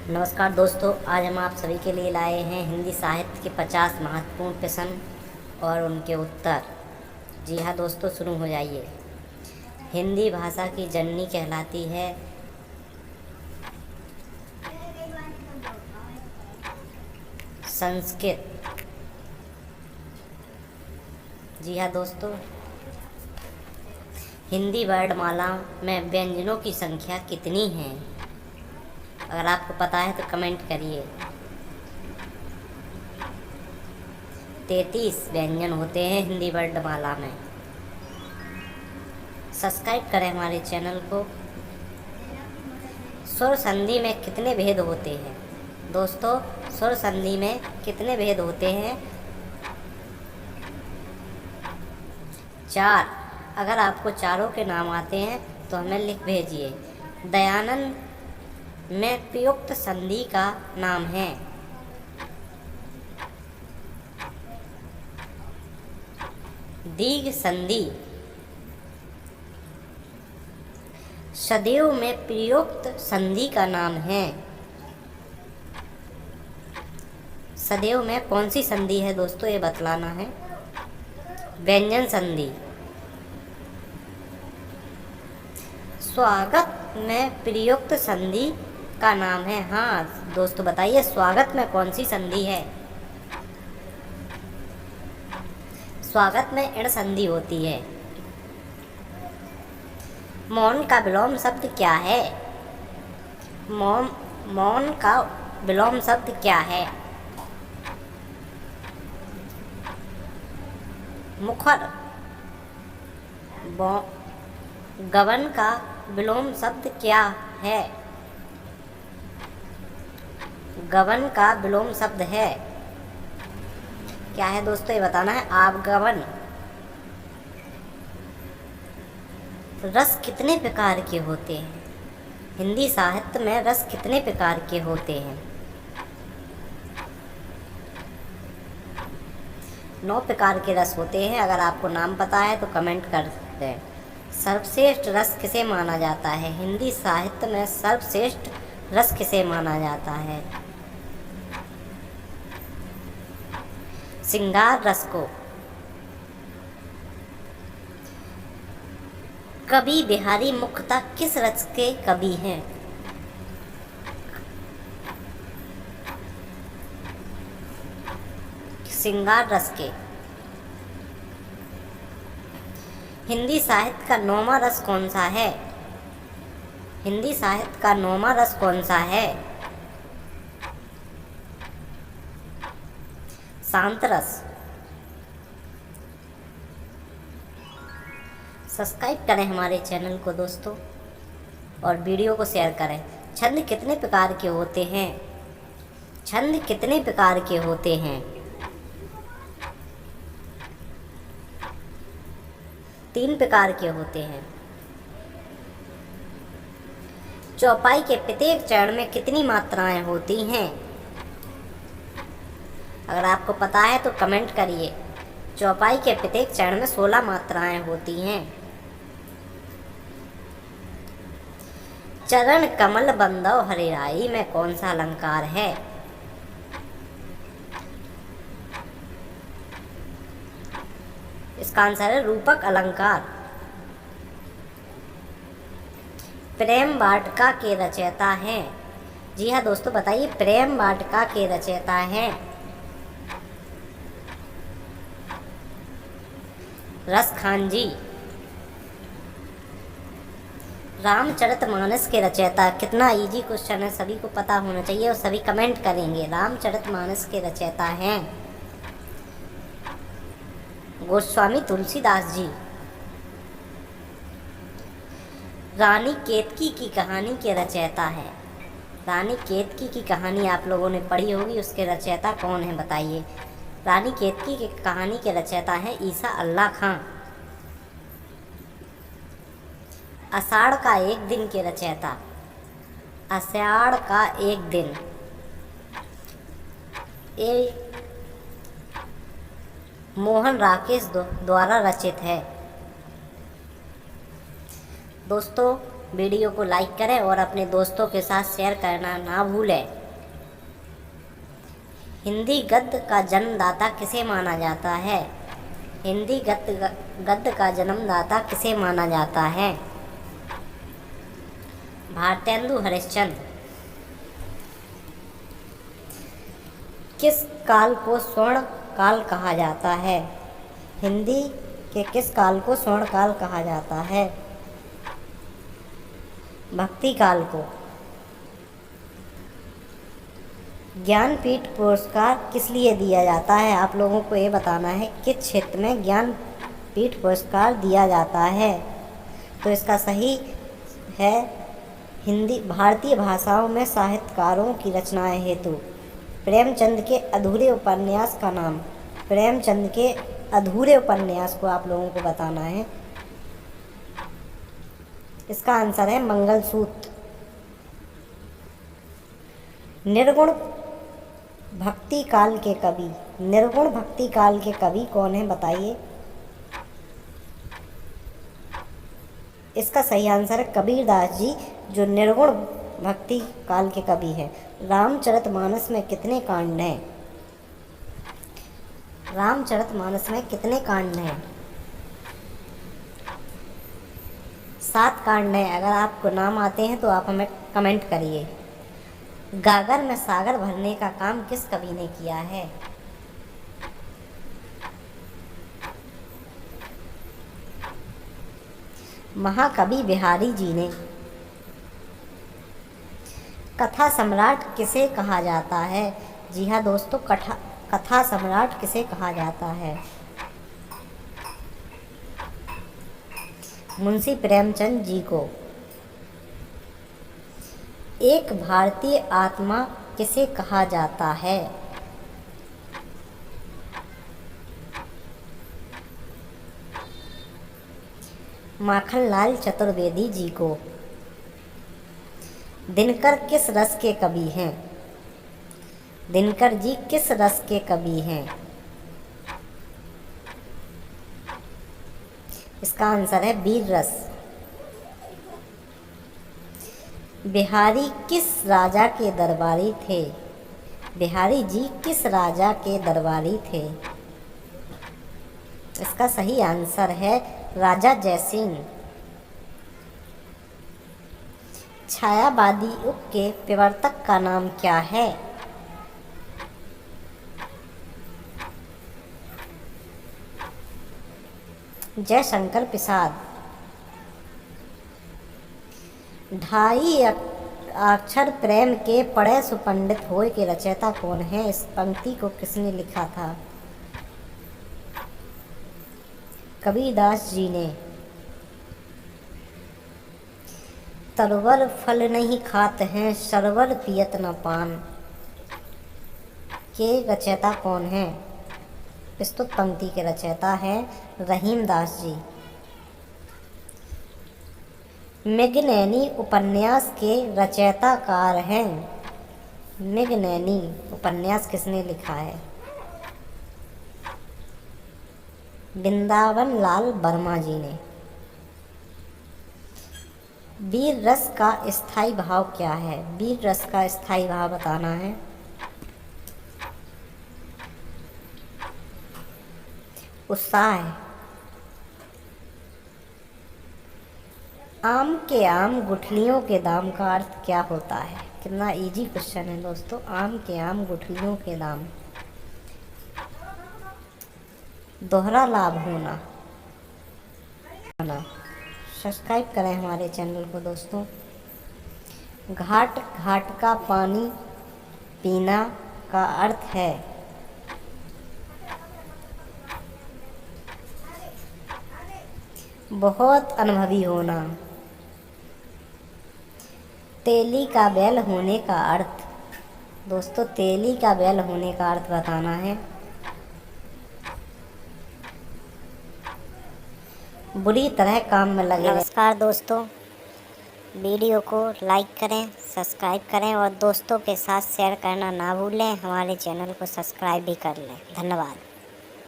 नमस्कार दोस्तों, आज हम आप सभी के लिए लाए हैं हिंदी साहित्य के 50 महत्वपूर्ण प्रश्न और उनके उत्तर। जी हाँ दोस्तों, शुरू हो जाइए। हिंदी भाषा की जननी कहलाती है संस्कृत। जी हाँ दोस्तों, हिंदी वर्णमाला में व्यंजनों की संख्या कितनी है? अगर आपको पता है तो कमेंट करिए। 33 व्यंजन होते हैं हिंदी वर्णमाला में। सब्सक्राइब करें हमारे चैनल को। स्वर संधि में कितने भेद होते हैं? दोस्तों, स्वर संधि में कितने भेद होते हैं? 4। अगर आपको चारों के नाम आते हैं तो हमें लिख भेजिए। दयानंद में प्रयुक्त संधि का नाम है दीर्घ संधि। सदैव में प्रयुक्त संधि का नाम है। सदैव में कौन सी संधि है दोस्तों, ये बतलाना है। व्यंजन संधि। स्वागत में प्रयुक्त संधि का नाम है। हाँ दोस्तों, बताइए स्वागत में कौन सी संधि है? स्वागत में इण संधि होती है। मौन का विलोम शब्द क्या है? मौन का विलोम शब्द क्या है? मुखर। गबन का विलोम शब्द क्या है? गबन का विलोम शब्द है क्या है दोस्तों, ये बताना है। आगमन। रस कितने प्रकार के होते हैं? हिंदी साहित्य में रस कितने प्रकार के होते हैं? 9 प्रकार के रस होते हैं। अगर आपको नाम पता है तो कमेंट कर दें। सर्वश्रेष्ठ रस किसे माना जाता है? हिंदी साहित्य में सर्वश्रेष्ठ रस किसे माना जाता है? श्रृंगार रस को। कवि बिहारी मुख्यतः किस रस के कवि हैं? श्रृंगार रस के। हिंदी साहित्य का 9वां रस कौन सा है? हिंदी साहित्य का 9वां रस कौन सा है? शांत रस। सब्सक्राइब करें हमारे चैनल को दोस्तों और वीडियो को शेयर करें। छंद कितने प्रकार के होते हैं? छंद कितने प्रकार के होते हैं? 3 प्रकार के होते हैं। चौपाई के प्रत्येक चरण में कितनी मात्राएं होती हैं? अगर आपको पता है तो कमेंट करिए। चौपाई के प्रत्येक चरण में 16 मात्राएं होती हैं। चरण कमल बंदव हरिराई में कौन सा अलंकार है? इसका आंसर है रूपक अलंकार। प्रेम वाटिका के रचयिता हैं? जी हाँ दोस्तों, बताइए प्रेम वाटिका के रचयिता हैं रसखान जी। रामचरितमानस के रचयिता। कितना इजी क्वेश्चन है, सभी को पता होना चाहिए और सभी कमेंट करेंगे। रामचरितमानस के रचयिता हैं गोस्वामी तुलसीदास जी। रानी केतकी की कहानी के रचयिता है? रानी केतकी की कहानी आप लोगों ने पढ़ी होगी, उसके रचयिता कौन है बताइए। रानी केतकी की कहानी के रचयिता हैं ईसा अल्लाह खां। आषाढ़ का एक दिन के रचयिता। आषाढ़ का एक दिन ये मोहन राकेश द्वारा रचित है। दोस्तों, वीडियो को लाइक करें और अपने दोस्तों के साथ शेयर करना ना भूलें। हिंदी गद्य का जन्मदाता किसे माना जाता है? हिंदी गद्य का जन्मदाता किसे माना जाता है? भारतेंदु हरिश्चंद्र। किस काल को स्वर्ण काल कहा जाता है? हिंदी के किस काल को स्वर्ण काल कहा जाता है? भक्ति काल को। ज्ञानपीठ पुरस्कार किस लिए दिया जाता है? आप लोगों को ये बताना है किस क्षेत्र में ज्ञानपीठ पुरस्कार दिया जाता है। तो इसका सही है हिंदी भारतीय भाषाओं में साहित्यकारों की रचनाएं हेतु। प्रेमचंद के अधूरे उपन्यास का नाम। प्रेमचंद के अधूरे उपन्यास को आप लोगों को बताना है। इसका आंसर है मंगलसूत्र। निर्गुण भक्ति काल के कवि। निर्गुण भक्ति काल के कवि कौन है बताइए? इसका सही आंसर है कबीरदास जी, जो निर्गुण भक्ति काल के कवि हैं। रामचरितमानस में कितने कांड हैं? रामचरितमानस में कितने कांड हैं? 7 कांड हैं। अगर आपको नाम आते हैं तो आप हमें कमेंट करिए। गागर में सागर भरने का काम किस कवि ने किया है? महाकवि बिहारी जी ने। कथा सम्राट किसे कहा जाता है? जी हाँ दोस्तों, कथा सम्राट किसे कहा जाता है? मुंशी प्रेमचंद जी को। एक भारतीय आत्मा किसे कहा जाता है? माखनलाल चतुर्वेदी जी को। दिनकर किस रस के कवि हैं? दिनकर जी किस रस के कवि हैं? इसका आंसर है वीर रस। बिहारी किस राजा के दरबारी थे? बिहारी जी किस राजा के दरबारी थे? इसका सही आंसर है राजा जयसिंह। छायावादी युग के प्रवर्तक का नाम क्या है? जयशंकर प्रसाद। ढाई अक्षर प्रेम के पढ़े सुपंडित होय के रचयिता कौन है? इस पंक्ति को किसने लिखा था? कबीरदास जी ने। तरवर फल नहीं खात हैं, सरवर पियत न पान के रचयिता कौन है? प्रस्तुत पंक्ति के रचयिता है रहीमदास जी। मृगनयनी उपन्यास के रचयिताकार हैं। मृगनयनी उपन्यास किसने लिखा है? वृंदावन लाल वर्मा जी ने। वीर रस का स्थायी भाव क्या है? वीर रस का स्थायी भाव बताना है। उत्साह। आम के आम गुठलियों के दाम का अर्थ क्या होता है? कितना इजी क्वेश्चन है दोस्तों। आम के आम गुठलियों के दाम। दोहरा लाभ होना। सब्सक्राइब करें हमारे चैनल को दोस्तों। घाट घाट का पानी पीना का अर्थ है बहुत अनुभवी होना। तेली का बैल होने का अर्थ। दोस्तों तेली का बैल होने का अर्थ बताना है। बुरी तरह काम में लगे। नमस्कार दोस्तों, वीडियो को लाइक करें, सब्सक्राइब करें और दोस्तों के साथ शेयर करना ना भूलें। हमारे चैनल को सब्सक्राइब भी कर लें। धन्यवाद।